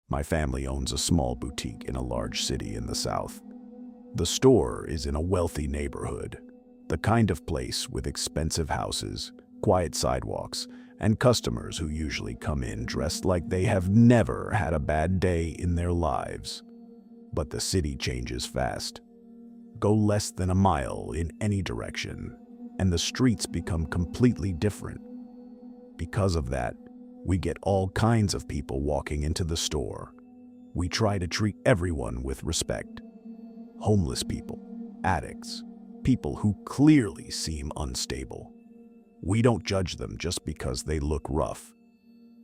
My family owns a small boutique in a large city in the south. The store is in a wealthy neighborhood, the kind of place with expensive houses, quiet sidewalks, and customers who usually come in dressed like they have never had a bad day in their lives. But the city changes fast. Go less than a mile in any direction, and the streets become completely different. Because of that, we get all kinds of people walking into the store. We try to treat everyone with respect. Homeless people, addicts, people who clearly seem unstable. We don't judge them just because they look rough.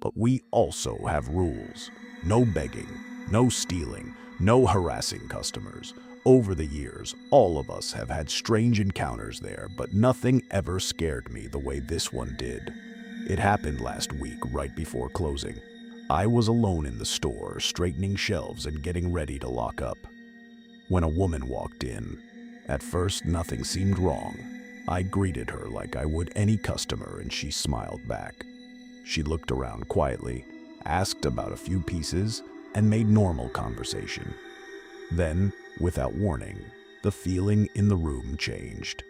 But we also have rules. No begging, no stealing, no harassing customers. Over the years, all of us have had strange encounters there, but nothing ever scared me the way this one did. It happened last week, right before closing. I was alone in the store, straightening shelves and getting ready to lock up, when a woman walked in. At first, nothing seemed wrong. I greeted her like I would any customer, and she smiled back. She looked around quietly, asked about a few pieces, and made normal conversation. Then, without warning, the feeling in the room changed.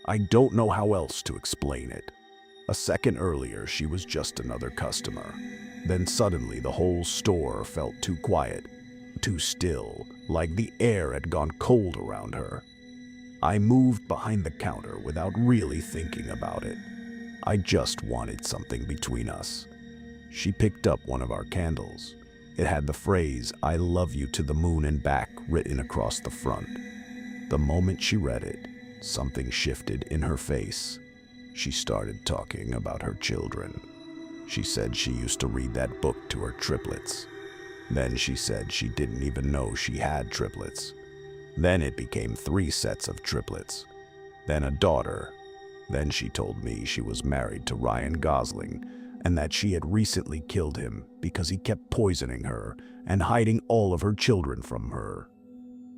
I don't know how else to explain it. A second earlier, she was just another customer. Then suddenly the whole store felt too quiet, too still, like the air had gone cold around her. I moved behind the counter without really thinking about it. I just wanted something between us. She picked up one of our candles. It had the phrase, "I love you to the moon and back," written across the front. The moment she read it, something shifted in her face. She started talking about her children. She said she used to read that book to her triplets. Then she said she didn't even know she had triplets. Then it became 3 sets of triplets. Then a daughter. Then she told me she was married to Ryan Gosling and that she had recently killed him because he kept poisoning her and hiding all of her children from her.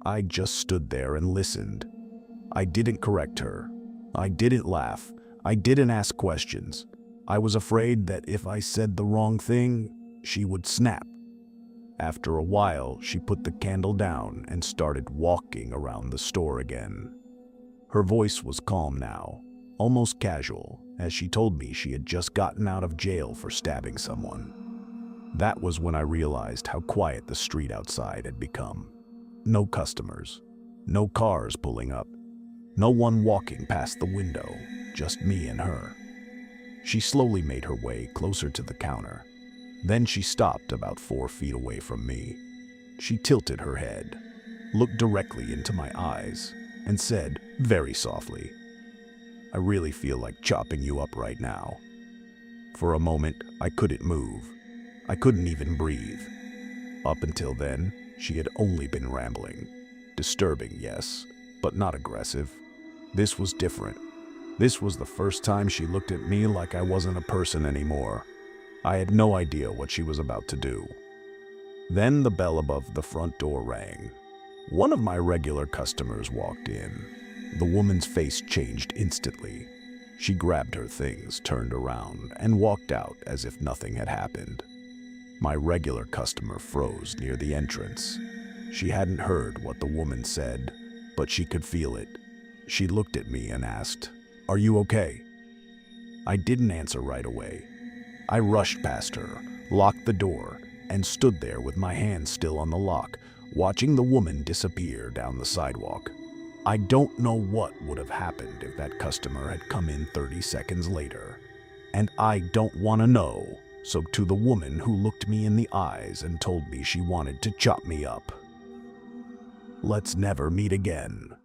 I just stood there and listened. I didn't correct her. I didn't laugh. I didn't ask questions. I was afraid that if I said the wrong thing, she would snap. After a while, she put the candle down and started walking around the store again. Her voice was calm now, almost casual, as she told me she had just gotten out of jail for stabbing someone. That was when I realized how quiet the street outside had become. No customers, no cars pulling up, no one walking past the window, just me and her. She slowly made her way closer to the counter. Then she stopped about 4 feet away from me. She tilted her head, looked directly into my eyes, and said very softly, "I really feel like chopping you up right now." For a moment, I couldn't move. I couldn't even breathe. Up until then, she had only been rambling. Disturbing, yes, but not aggressive. This was different. This was the first time she looked at me like I wasn't a person anymore. I had no idea what she was about to do. Then the bell above the front door rang. One of my regular customers walked in. The woman's face changed instantly. She grabbed her things, turned around, and walked out as if nothing had happened. My regular customer froze near the entrance. She hadn't heard what the woman said, but she could feel it. She looked at me and asked, "Are you okay?" I didn't answer right away. I rushed past her, locked the door, and stood there with my hand still on the lock, watching the woman disappear down the sidewalk. I don't know what would have happened if that customer had come in 30 seconds later. And I don't want to know. So to the woman who looked me in the eyes and told me she wanted to chop me up, let's never meet again.